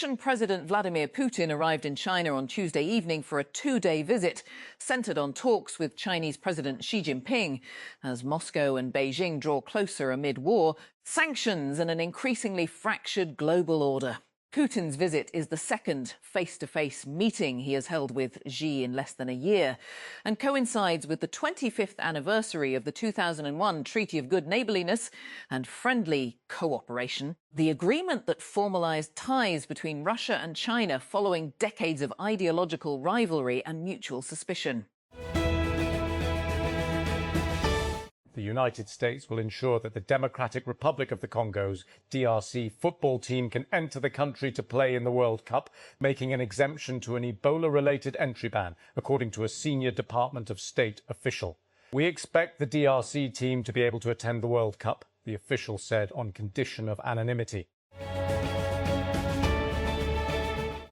Russian President Vladimir Putin arrived in China on Tuesday evening for a two-day visit, centred on talks with Chinese President Xi Jinping. As Moscow and Beijing draw closer amid war, sanctions and an increasingly fractured global order. Putin's visit is the second face-to-face meeting he has held with Xi in less than a year and coincides with the 25th anniversary of the 2001 Treaty of Good Neighbourliness and Friendly Cooperation, the agreement that formalised ties between Russia and China following decades of ideological rivalry and mutual suspicion. The United States will ensure that the Democratic Republic of the Congo's DRC football team can enter the country to play in the World Cup, making an exemption to an Ebola-related entry ban, according to a senior Department of State official. "We expect the DRC team to be able to attend the World Cup," the official said on condition of anonymity.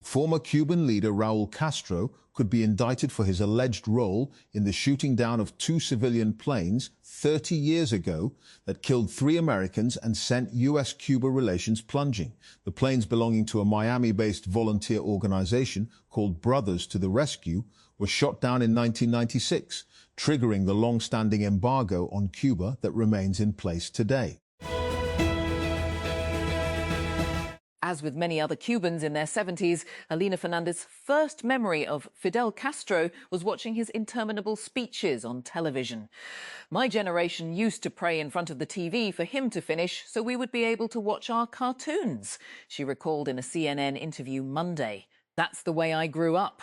Former Cuban leader Raul Castro could be indicted for his alleged role in the shooting down of two civilian planes 30 years ago that killed 3 Americans and sent U.S.-Cuba relations plunging. The planes, belonging to a Miami-based volunteer organization called Brothers to the Rescue, were shot down in 1996, triggering the long-standing embargo on Cuba that remains in place today. As with many other Cubans in their 70s, Alina Fernandez's first memory of Fidel Castro was watching his interminable speeches on television. "My generation used to pray in front of the TV for him to finish so we would be able to watch our cartoons," she recalled in a CNN interview Monday. "That's the way I grew up."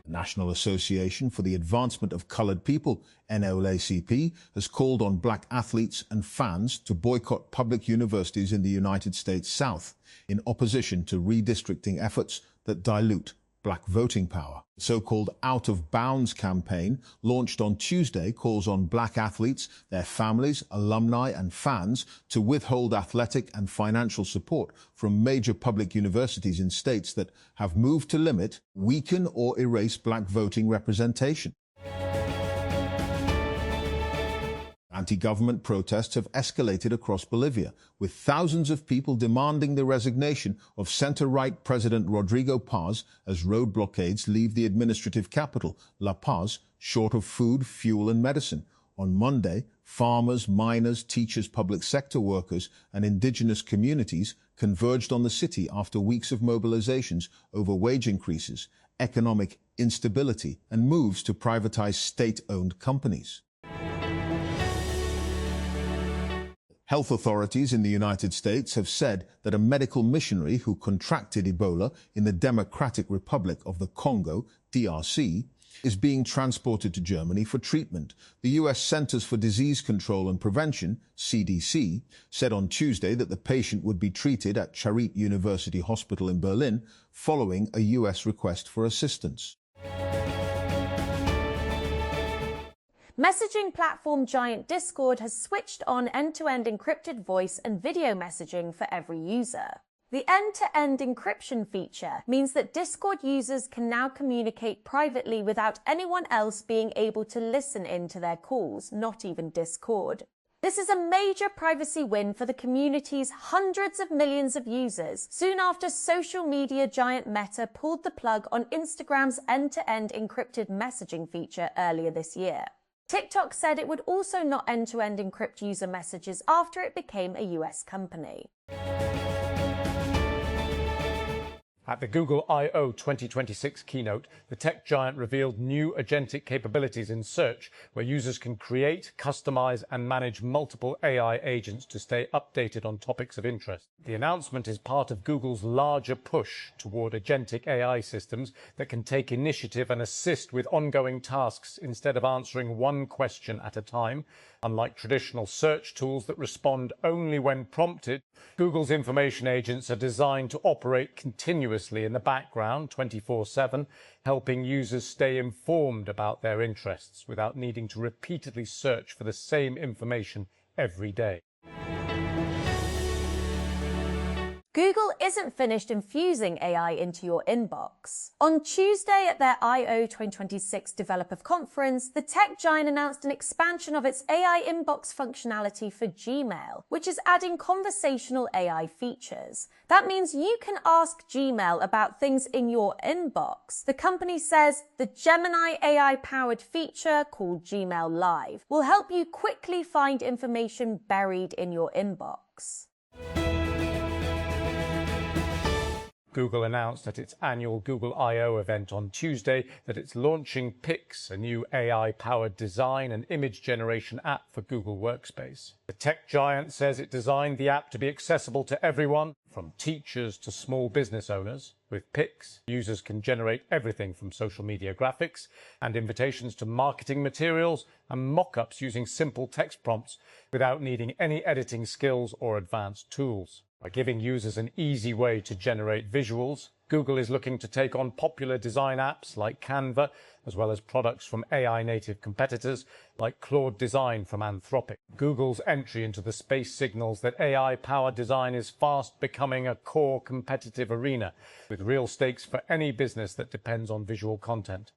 The National Association for the Advancement of Coloured People, NAACP, has called on black athletes and fans to boycott public universities in the United States South in opposition to redistricting efforts that dilute black voting power. The so-called Out of Bounds campaign, launched on Tuesday, calls on black athletes, their families, alumni and fans to withhold athletic and financial support from major public universities in states that have moved to limit, weaken or erase black voting representation. Anti-government protests have escalated across Bolivia, with thousands of people demanding the resignation of center-right President Rodrigo Paz as road blockades leave the administrative capital, La Paz, short of food, fuel and medicine. On Monday, farmers, miners, teachers, public sector workers and indigenous communities converged on the city after weeks of mobilizations over wage increases, economic instability and moves to privatize state-owned companies. Health authorities in the United States have said that a medical missionary who contracted Ebola in the Democratic Republic of the Congo, DRC, is being transported to Germany for treatment. The U.S. Centers for Disease Control and Prevention, CDC, said on Tuesday that the patient would be treated at Charité University Hospital in Berlin following a U.S. request for assistance. Messaging platform giant Discord has switched on end-to-end encrypted voice and video messaging for every user. The end-to-end encryption feature means that Discord users can now communicate privately without anyone else being able to listen in to their calls, not even Discord. This is a major privacy win for the community's hundreds of millions of users, soon after social media giant Meta pulled the plug on Instagram's end-to-end encrypted messaging feature earlier this year. TikTok said it would also not end-to-end encrypt user messages after it became a US company. At the Google I/O 2026 keynote, the tech giant revealed new agentic capabilities in search, where users can create, customize and manage multiple AI agents to stay updated on topics of interest. The announcement is part of Google's larger push toward agentic AI systems that can take initiative and assist with ongoing tasks instead of answering one question at a time. Unlike traditional search tools that respond only when prompted, Google's information agents are designed to operate continuously in the background 24/7, helping users stay informed about their interests without needing to repeatedly search for the same information every day. Google isn't finished infusing AI into your inbox. On Tuesday at their I/O 2026 developer conference, the tech giant announced an expansion of its AI inbox functionality for Gmail, which is adding conversational AI features. That means you can ask Gmail about things in your inbox. The company says the Gemini AI-powered feature called Gmail Live will help you quickly find information buried in your inbox. Google announced at its annual Google I/O event on Tuesday that it's launching Pix, a new AI-powered design and image generation app for Google Workspace. The tech giant says it designed the app to be accessible to everyone, from teachers to small business owners. With Pix, users can generate everything from social media graphics and invitations to marketing materials and mock-ups using simple text prompts without needing any editing skills or advanced tools. By giving users an easy way to generate visuals, Google is looking to take on popular design apps like Canva, as well as products from AI-native competitors like Claude Design from Anthropic. Google's entry into the space signals that AI-powered design is fast becoming a core competitive arena, with real stakes for any business that depends on visual content.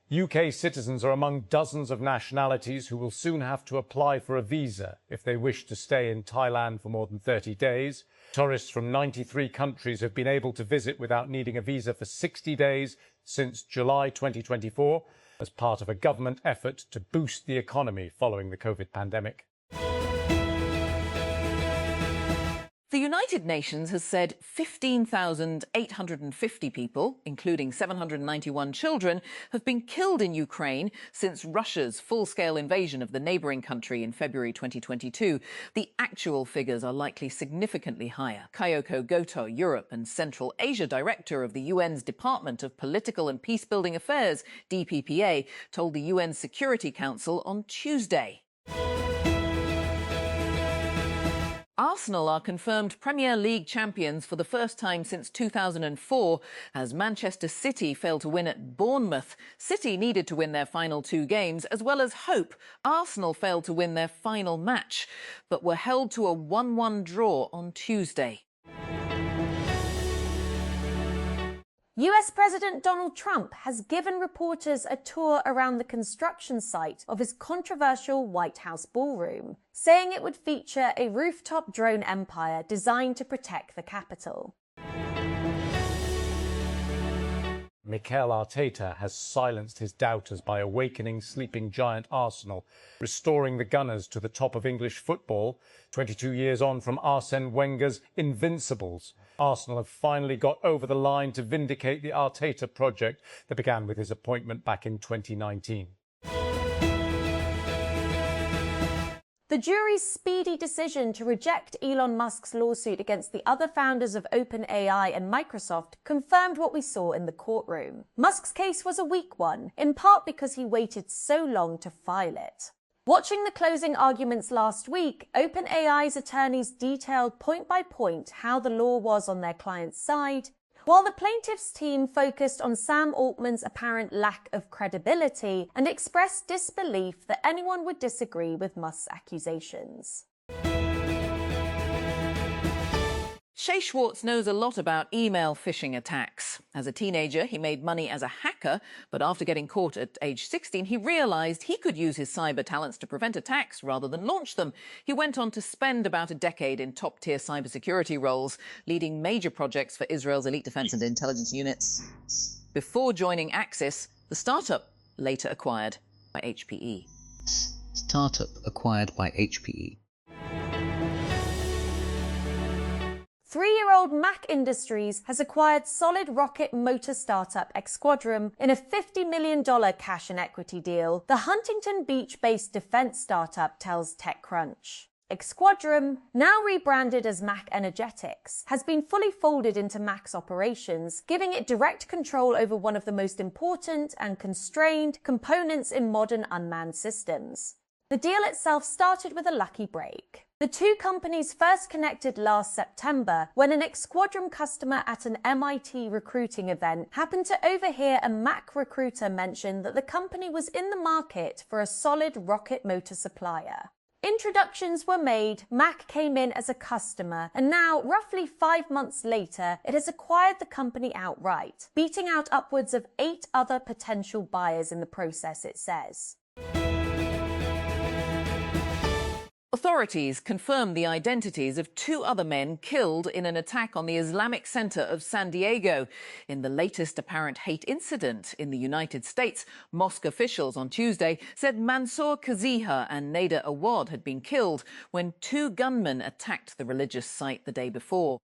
UK citizens are among dozens of nationalities who will soon have to apply for a visa if they wish to stay in Thailand for more than 30 days. Tourists from 93 countries have been able to visit without needing a visa for 60 days since July 2024 as part of a government effort to boost the economy following the COVID pandemic. The United Nations has said 15,850 people, including 791 children, have been killed in Ukraine since Russia's full-scale invasion of the neighbouring country in February 2022. The actual figures are likely significantly higher. Kyoko Goto, Europe and Central Asia Director of the UN's Department of Political and Peacebuilding Affairs, DPPA, told the UN Security Council on Tuesday. Arsenal are confirmed Premier League champions for the first time since 2004 as Manchester City failed to win at Bournemouth. City needed to win their final 2 games as well as hope. Arsenal failed to win their final match but were held to a 1-1 draw on Tuesday. US President Donald Trump has given reporters a tour around the construction site of his controversial White House ballroom, saying it would feature a rooftop drone empire designed to protect the Capitol. Mikel Arteta has silenced his doubters by awakening sleeping giant Arsenal, restoring the Gunners to the top of English football, 22 years on from Arsene Wenger's Invincibles. Arsenal have finally got over the line to vindicate the Arteta project that began with his appointment back in 2019. The jury's speedy decision to reject Elon Musk's lawsuit against the other founders of OpenAI and Microsoft confirmed what we saw in the courtroom. Musk's case was a weak one, in part because he waited so long to file it. Watching the closing arguments last week, OpenAI's attorneys detailed point by point how the law was on their client's side, while the plaintiff's team focused on Sam Altman's apparent lack of credibility and expressed disbelief that anyone would disagree with Musk's accusations. Shay Schwartz knows a lot about email phishing attacks. As a teenager, he made money as a hacker, but after getting caught at age 16, he realised he could use his cyber talents to prevent attacks rather than launch them. He went on to spend about a decade in top-tier cybersecurity roles, leading major projects for Israel's elite defence and intelligence units. Before joining Axis, the startup later acquired by HPE. Startup acquired by HPE. 3-year-old Mac Industries has acquired solid rocket motor startup Xquadrum in a $50 million cash and equity deal, the Huntington Beach-based defense startup tells TechCrunch. Xquadrum, now rebranded as Mac Energetics, has been fully folded into Mac's operations, giving it direct control over one of the most important and constrained components in modern unmanned systems. The deal itself started with a lucky break. The two companies first connected last September when an Xquadrum customer at an MIT recruiting event happened to overhear a Mac recruiter mention that the company was in the market for a solid rocket motor supplier. Introductions were made, Mac came in as a customer, and now, roughly 5 months later, it has acquired the company outright, beating out upwards of 8 other potential buyers in the process, it says. Authorities confirmed the identities of 2 other men killed in an attack on the Islamic Center of San Diego. In the latest apparent hate incident in the United States, mosque officials on Tuesday said Mansour Kaziha and Nader Awad had been killed when 2 gunmen attacked the religious site the day before.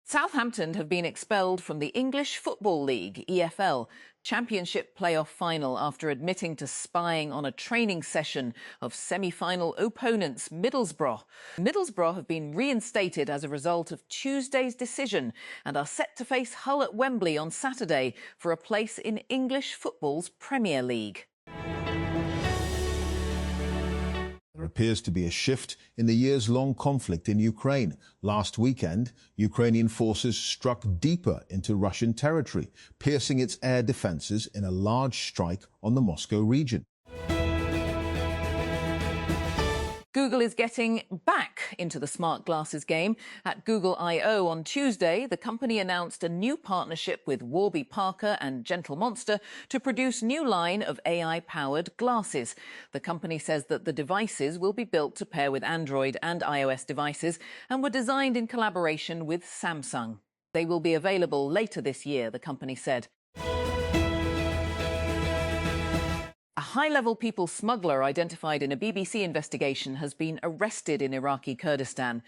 Southampton have been expelled from the English Football League, EFL, Championship playoff final after admitting to spying on a training session of semi-final opponents Middlesbrough. Middlesbrough have been reinstated as a result of Tuesday's decision and are set to face Hull at Wembley on Saturday for a place in English football's Premier League. There appears to be a shift in the years-long conflict in Ukraine. Last weekend, Ukrainian forces struck deeper into Russian territory, piercing its air defences in a large strike on the Moscow region. Google is getting back into the smart glasses game. At Google I/O on Tuesday, the company announced a new partnership with Warby Parker and Gentle Monster to produce new line of AI-powered glasses. The company says that the devices will be built to pair with Android and iOS devices and were designed in collaboration with Samsung. They will be available later this year, the company said. A high-level people smuggler identified in a BBC investigation has been arrested in Iraqi Kurdistan.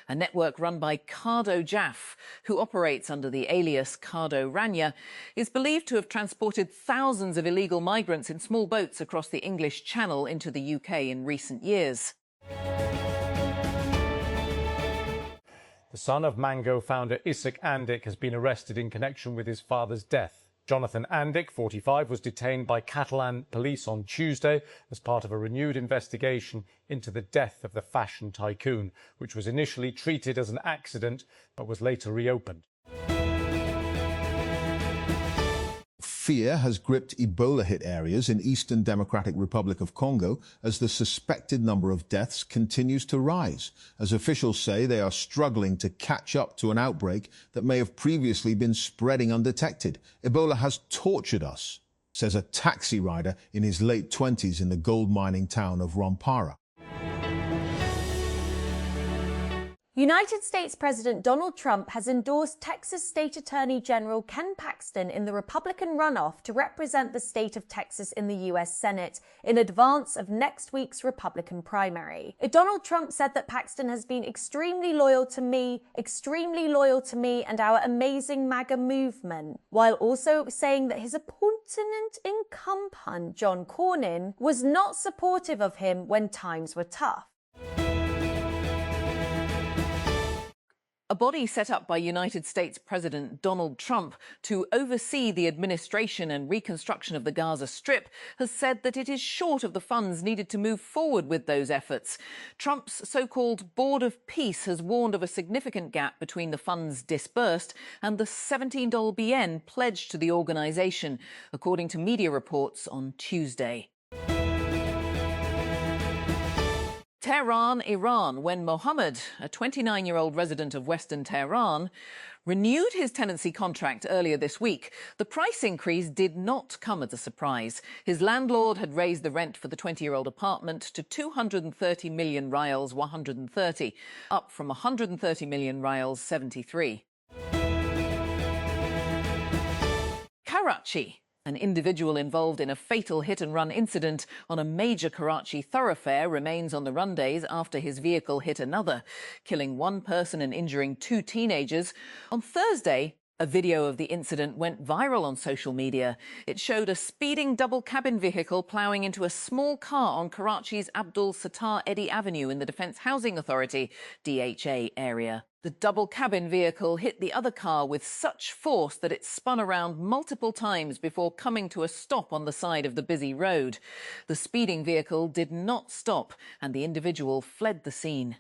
A network run by Cardo Jaff, who operates under the alias Cardo Rania, is believed to have transported thousands of illegal migrants in small boats across the English Channel into the UK in recent years. The son of Mango founder Isaac Andic has been arrested in connection with his father's death. Jonathan Andic, 45, was detained by Catalan police on Tuesday as part of a renewed investigation into the death of the fashion tycoon, which was initially treated as an accident but was later reopened. Fear has gripped Ebola-hit areas in Eastern Democratic Republic of Congo as the suspected number of deaths continues to rise, as officials say they are struggling to catch up to an outbreak that may have previously been spreading undetected. Ebola has tortured us, says a taxi rider in his late 20s in the gold mining town of Rwampara. United States President Donald Trump has endorsed Texas State Attorney General Ken Paxton in the Republican runoff to represent the state of Texas in the U.S. Senate in advance of next week's Republican primary. Donald Trump said that Paxton has been extremely loyal to me and our amazing MAGA movement, while also saying that his opponent incumbent, John Cornyn, was not supportive of him when times were tough. A body set up by United States President Donald Trump to oversee the administration and reconstruction of the Gaza Strip has said that it is short of the funds needed to move forward with those efforts. Trump's so-called Board of Peace has warned of a significant gap between the funds disbursed and the $17 BN pledged to the organisation, according to media reports on Tuesday. Tehran, Iran, when Mohammed, a 29-year-old resident of Western Tehran, renewed his tenancy contract earlier this week. The price increase did not come as a surprise. His landlord had raised the rent for the 20-year-old apartment to 230 million rials, 130, up from 130 million rials, 73. Karachi. An individual involved in a fatal hit-and-run incident on a major Karachi thoroughfare remains on the run days after his vehicle hit another, killing 1 person and injuring 2 teenagers. On Thursday, a video of the incident went viral on social media. It showed a speeding double-cabin vehicle ploughing into a small car on Karachi's Abdul Sattar Eddy Avenue in the Defence Housing Authority, DHA, area. The double-cabin vehicle hit the other car with such force that it spun around multiple times before coming to a stop on the side of the busy road. The speeding vehicle did not stop, and the individual fled the scene.